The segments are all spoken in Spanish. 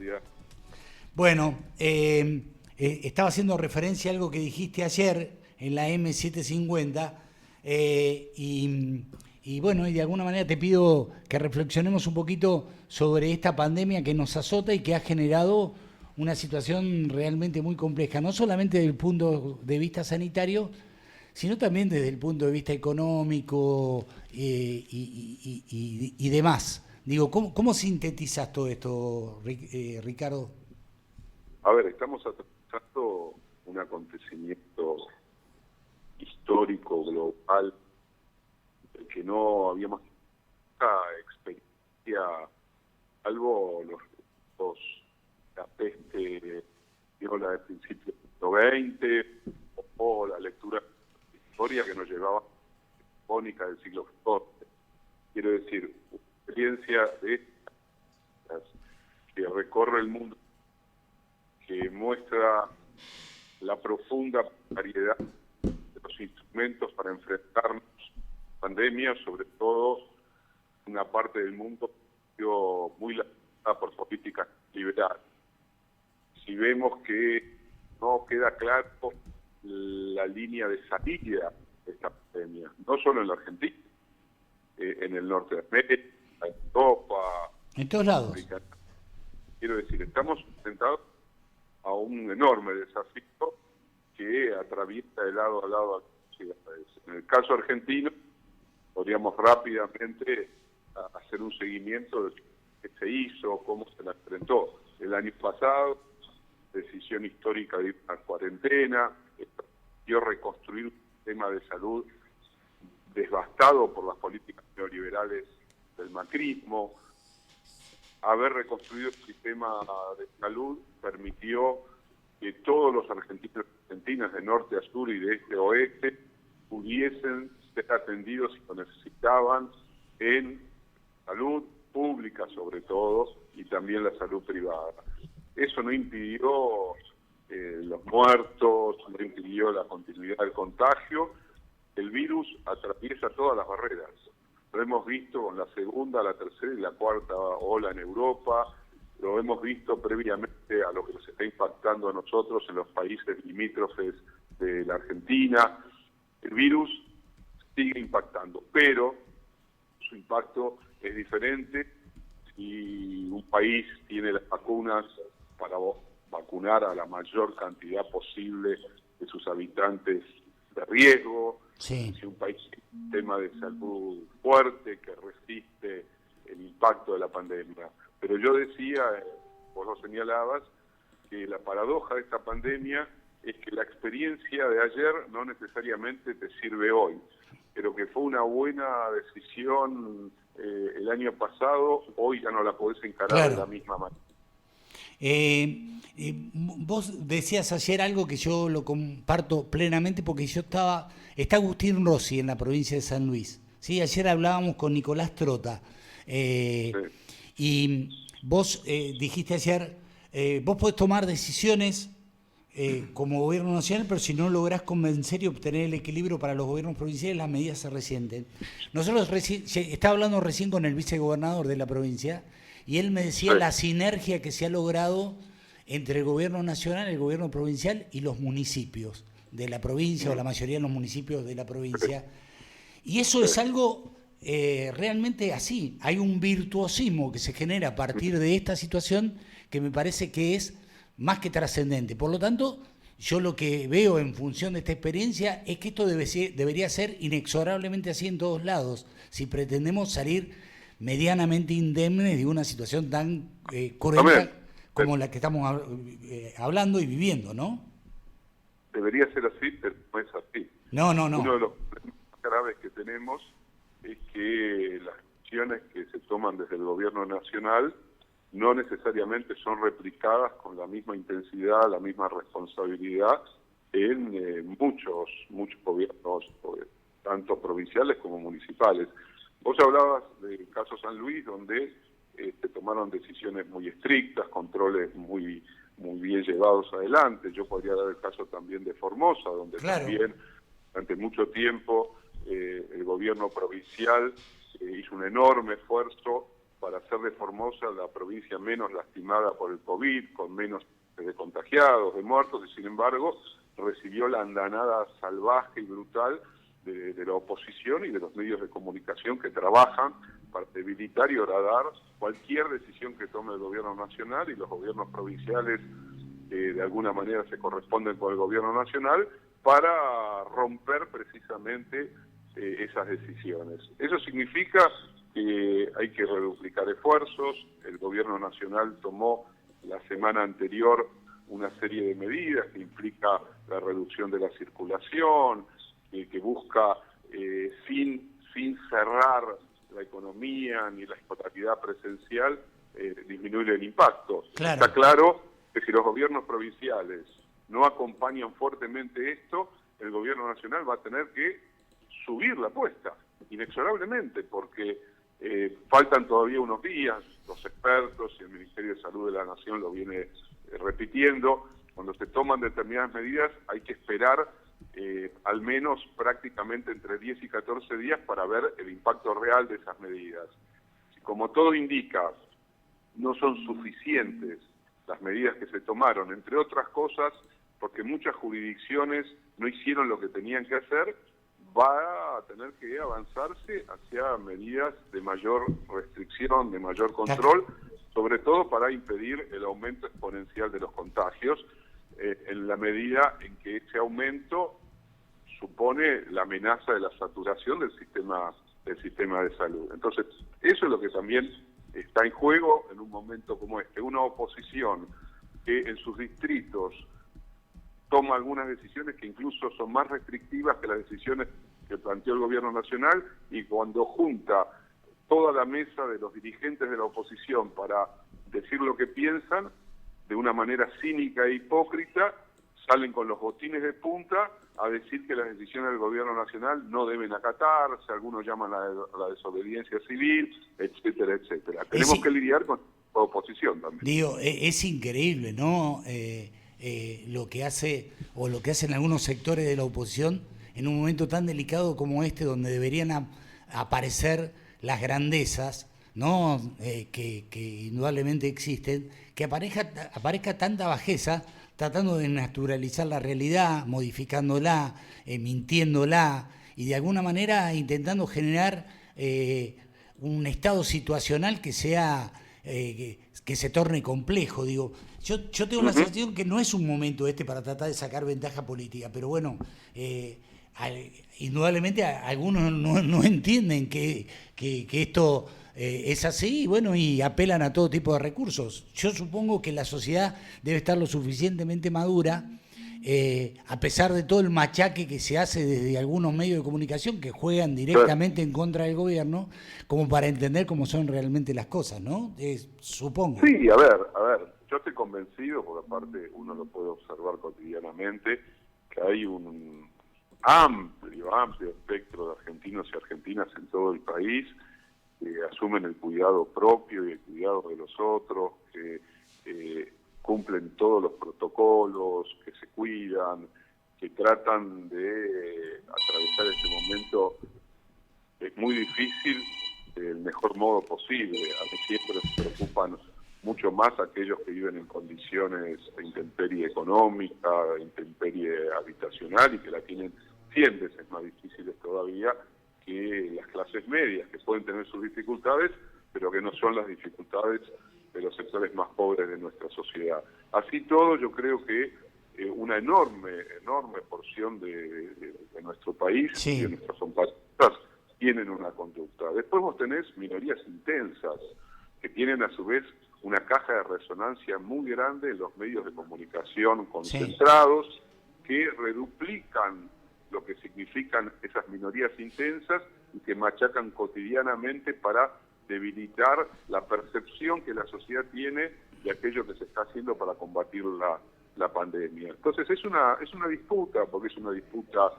día. Bueno, estaba haciendo referencia a algo que dijiste ayer en la M750 y bueno, y de alguna manera te pido que reflexionemos un poquito sobre esta pandemia que nos azota y que ha generado una situación realmente muy compleja, no solamente desde el punto de vista sanitario, sino también desde el punto de vista económico y demás. Digo, ¿cómo sintetizas todo esto, Ricardo? A ver, estamos atravesando un acontecimiento histórico, global, del que no habíamos nunca experiencia, salvo la peste viola de principios del siglo XX, o la lectura de historia que nos llevaba a la crónica del siglo XIV. Quiero decir, una experiencia de estas que recorre el mundo, que muestra la profunda variedad de los instrumentos para enfrentarnos a pandemias, sobre todo una parte del mundo muy lamentada por políticas liberales. Si vemos que no queda claro la línea de salida de esta pandemia, no solo en la Argentina, en el norte de América, en Europa, en todos lados. África. Quiero decir, estamos enfrentados a un enorme desafío que atraviesa de lado a lado a las ciudades. En el caso argentino, podríamos rápidamente hacer un seguimiento de qué se hizo, cómo se la enfrentó. El año pasado, decisión histórica de una cuarentena, dio reconstruir un sistema de salud devastado por las políticas neoliberales del macrismo. Haber reconstruido el sistema de salud permitió que todos los argentinos y argentinas de norte a sur y de este a oeste pudiesen ser atendidos si lo necesitaban en salud pública sobre todo y también la salud privada. Eso no impidió los muertos, no impidió la continuidad del contagio. El virus atraviesa todas las barreras. Lo hemos visto con la segunda, la tercera y la cuarta ola en Europa, lo hemos visto previamente a lo que nos está impactando a nosotros en los países limítrofes de la Argentina. El virus sigue impactando, pero su impacto es diferente si un país tiene las vacunas para vacunar a la mayor cantidad posible de sus habitantes de riesgo. Sí. Si un país tiene un sistema de salud fuerte que resiste el impacto de la pandemia. Pero yo decía, vos lo señalabas, que la paradoja de esta pandemia es que la experiencia de ayer no necesariamente te sirve hoy, pero que fue una buena decisión el año pasado, hoy ya no la podés encarar Claro. de la misma manera. Vos decías ayer algo que yo lo comparto plenamente porque está Agustín Rossi en la provincia de San Luis. ¿Sí? Ayer hablábamos con Nicolás Trota Sí. y vos dijiste ayer, vos podés tomar decisiones como gobierno nacional, pero si no lográs convencer y obtener el equilibrio para los gobiernos provinciales, las medidas se resienten. Nosotros estaba hablando recién con el vicegobernador de la provincia y él me decía Sí. la sinergia que se ha logrado entre el gobierno nacional, el gobierno provincial y los municipios de la provincia, o la mayoría de los municipios de la provincia. Y eso es algo realmente así. Hay un virtuosismo que se genera a partir de esta situación que me parece que es más que trascendente. Por lo tanto, yo lo que veo en función de esta experiencia es que esto debería ser inexorablemente así en todos lados, si pretendemos salir medianamente indemnes de una situación tan cruenta como la que estamos hablando y viviendo, ¿no? Debería ser así, pero no es así. No. Uno de los problemas más graves que tenemos es que las acciones que se toman desde el gobierno nacional no necesariamente son replicadas con la misma intensidad, la misma responsabilidad en muchos gobiernos, tanto provinciales como municipales. Vos hablabas del caso San Luis, donde se tomaron decisiones muy estrictas, controles muy bien llevados adelante. Yo podría dar el caso también de Formosa, donde Claro. también durante mucho tiempo el gobierno provincial hizo un enorme esfuerzo para hacer de Formosa la provincia menos lastimada por el COVID, con menos de contagiados, de muertos, y sin embargo recibió la andanada salvaje y brutal de la oposición y de los medios de comunicación que trabajan para debilitar y horadar cualquier decisión que tome el gobierno nacional, y los gobiernos provinciales de alguna manera se corresponden con el gobierno nacional para romper precisamente esas decisiones. Eso significa que hay que reduplicar esfuerzos. El gobierno nacional tomó la semana anterior una serie de medidas que implica la reducción de la circulación, que busca, sin cerrar la economía ni la escolaridad presencial, disminuir el impacto. Claro. Está claro que si los gobiernos provinciales no acompañan fuertemente esto, el gobierno nacional va a tener que subir la apuesta, inexorablemente, porque faltan todavía unos días. Los expertos y el Ministerio de Salud de la Nación lo viene repitiendo. Cuando se toman determinadas medidas hay que esperar al menos prácticamente entre 10 y 14 días para ver el impacto real de esas medidas. Como todo indica, no son suficientes las medidas que se tomaron, entre otras cosas porque muchas jurisdicciones no hicieron lo que tenían que hacer. Va a tener que avanzarse hacia medidas de mayor restricción, de mayor control, sobre todo para impedir el aumento exponencial de los contagios, en la medida en que ese aumento supone la amenaza de la saturación del sistema de salud. Entonces, eso es lo que también está en juego en un momento como este. Una oposición que en sus distritos toma algunas decisiones que incluso son más restrictivas que las decisiones que planteó el gobierno nacional, y cuando junta toda la mesa de los dirigentes de la oposición para decir lo que piensan, de una manera cínica e hipócrita, salen con los botines de punta a decir que las decisiones del gobierno nacional no deben acatarse, algunos llaman la desobediencia civil, etcétera, etcétera. Tenemos que lidiar con la oposición también. Digo, es increíble, ¿no? Lo que hace, o lo que hacen algunos sectores de la oposición en un momento tan delicado como este, donde deberían aparecer las grandezas, ¿no? Que indudablemente existen, que aparezca tanta bajeza tratando de naturalizar la realidad, modificándola, mintiéndola, y de alguna manera intentando generar un estado situacional que sea que se torne complejo. Digo, yo tengo la sensación que no es un momento para tratar de sacar ventaja política, pero bueno, indudablemente algunos no entienden que esto es así, bueno, y apelan a todo tipo de recursos. Yo supongo que la sociedad debe estar lo suficientemente madura, a pesar de todo el machaque que se hace desde algunos medios de comunicación que juegan directamente en contra del gobierno, como para entender cómo son realmente las cosas, ¿no? Supongo. Sí, a ver, yo estoy convencido, porque aparte uno lo puede observar cotidianamente, que hay un amplio espectro de argentinos y argentinas en todo el país que asumen el cuidado propio y el cuidado de los otros, que cumplen todos los protocolos, que se cuidan, que tratan de atravesar este momento muy difícil del mejor modo posible. A mí siempre me preocupan mucho más aquellos que viven en condiciones de intemperie económica, de intemperie habitacional, y que la tienen 100 veces más difíciles todavía que las clases medias, que pueden tener sus dificultades, pero que no son las dificultades de los sectores más pobres de nuestra sociedad. Así todo, yo creo que una enorme porción de nuestro país, sí, y de nuestras compatriotas, tienen una conducta. Después vos tenés minorías intensas, que tienen a su vez una caja de resonancia muy grande en los medios de comunicación concentrados, sí, que reduplican lo que significan esas minorías intensas y que machacan cotidianamente para debilitar la percepción que la sociedad tiene de aquello que se está haciendo para combatir la pandemia. Entonces es una disputa, porque es una disputa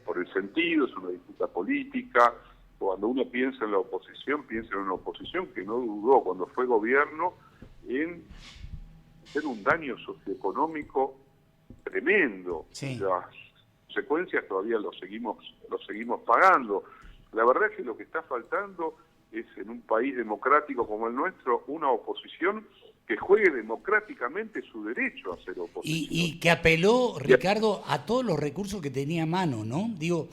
por el sentido, es una disputa política. Cuando uno piensa en la oposición, piensa en una oposición que no dudó cuando fue gobierno en hacer un daño socioeconómico tremendo. Sí. Las consecuencias todavía lo seguimos pagando. La verdad es que lo que está faltando es en un país democrático como el nuestro una oposición que juegue democráticamente su derecho a ser oposición. Y que apeló, Ricardo, a todos los recursos que tenía a mano, ¿no? Digo,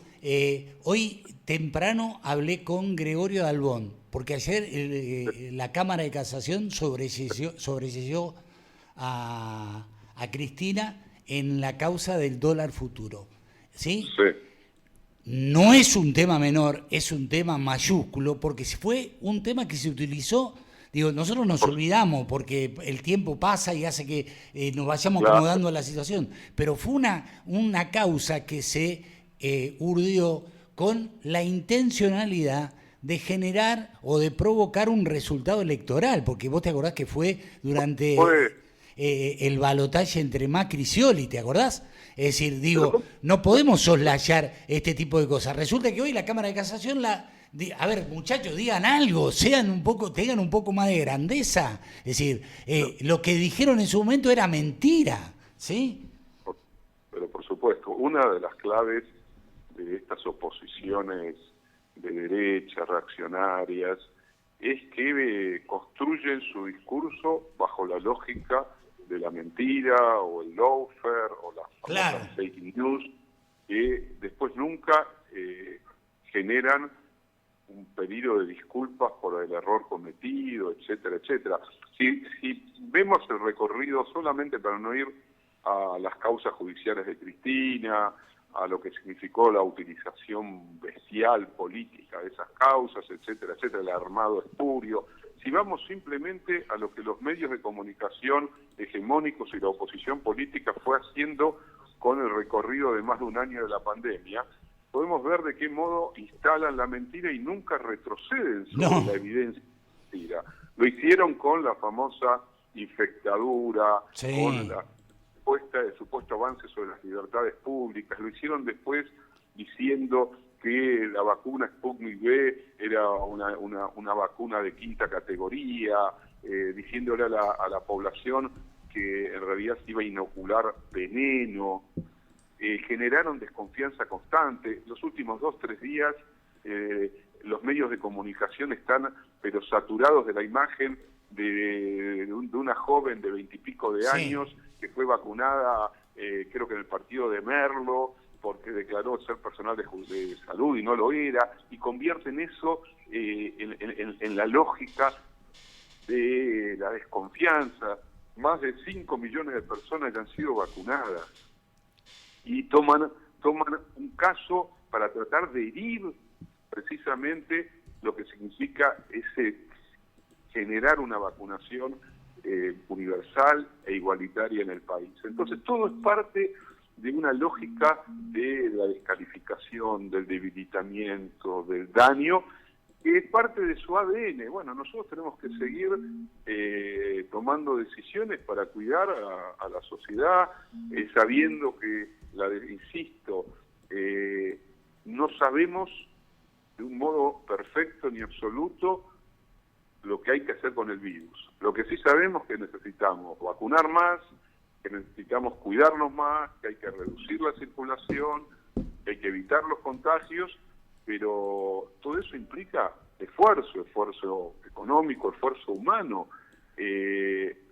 hoy temprano hablé con Gregorio Dalbón, porque ayer la Cámara de Casación sobreseyó a Cristina en la causa del dólar futuro, ¿sí? Sí. No es un tema menor, es un tema mayúsculo, porque fue un tema que se utilizó. Digo, nosotros nos olvidamos porque el tiempo pasa y hace que nos vayamos acomodando a la situación, pero fue una causa que se urdió con la intencionalidad de generar o de provocar un resultado electoral, porque vos te acordás que fue durante el balotaje entre Macri y Scioli, ¿te acordás? Es decir, digo, no podemos soslayar este tipo de cosas. Resulta que hoy la Cámara de Casación a ver, muchachos, digan algo, tengan un poco más de grandeza. Es decir, lo que dijeron en su momento era mentira, ¿sí? Pero por supuesto, una de las claves de estas oposiciones de derecha, reaccionarias, es que construyen su discurso bajo la lógica de la mentira o el lawfare o las fake news, que después nunca generan un pedido de disculpas por el error cometido, etcétera, etcétera. Si vemos el recorrido solamente para no ir a las causas judiciales de Cristina, a lo que significó la utilización bestial política de esas causas, etcétera, etcétera, el armado espurio, si vamos simplemente a lo que los medios de comunicación hegemónicos y la oposición política fue haciendo con el recorrido de más de un año de la pandemia, podemos ver de qué modo instalan la mentira y nunca retroceden sobre la evidencia de la mentira. Lo hicieron con la famosa infectadura, con el supuesto avance sobre las libertades públicas, lo hicieron después diciendo que la vacuna Sputnik V era una vacuna de quinta categoría, diciéndole a la población que en realidad se iba a inocular veneno. Generaron desconfianza constante. Los últimos 2-3 días los medios de comunicación están pero saturados de la imagen de una joven de 20 y pico de años que fue vacunada, creo que en el partido de Merlo, porque declaró ser personal de salud y no lo era, y convierten eso en la lógica de la desconfianza. Más de 5 millones de personas ya han sido vacunadas y toman un caso para tratar de herir precisamente lo que significa ese generar una vacunación universal e igualitaria en el país. Entonces todo es parte de una lógica de la descalificación, del debilitamiento, del daño, que es parte de su ADN. Bueno, nosotros tenemos que seguir tomando decisiones para cuidar a la sociedad, sabiendo que, insisto, no sabemos de un modo perfecto ni absoluto lo que hay que hacer con el virus. Lo que sí sabemos es que necesitamos vacunar más, que necesitamos cuidarnos más, que hay que reducir la circulación, que hay que evitar los contagios, pero todo eso implica esfuerzo económico, esfuerzo humano.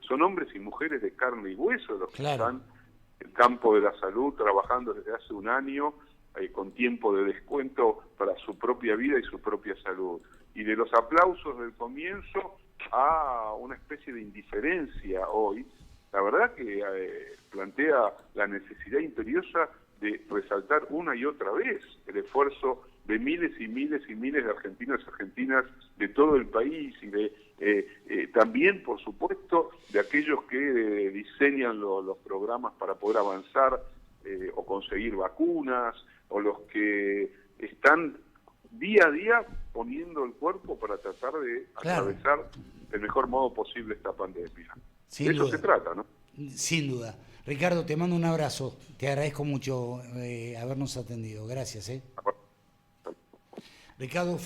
Son hombres y mujeres de carne y hueso los que están en el campo de la salud trabajando desde hace un año con tiempo de descuento para su propia vida y su propia salud. Y de los aplausos del comienzo a una especie de indiferencia hoy, la verdad que plantea la necesidad imperiosa de resaltar una y otra vez el esfuerzo de miles y miles y miles de argentinos y argentinas de todo el país y de también, por supuesto, de aquellos que diseñan los programas para poder avanzar o conseguir vacunas, o los que están día a día poniendo el cuerpo para tratar de atravesar del mejor modo posible esta pandemia. De eso se trata, ¿no? Sin duda. Ricardo, te mando un abrazo. Te agradezco mucho habernos atendido. Gracias. Ricardo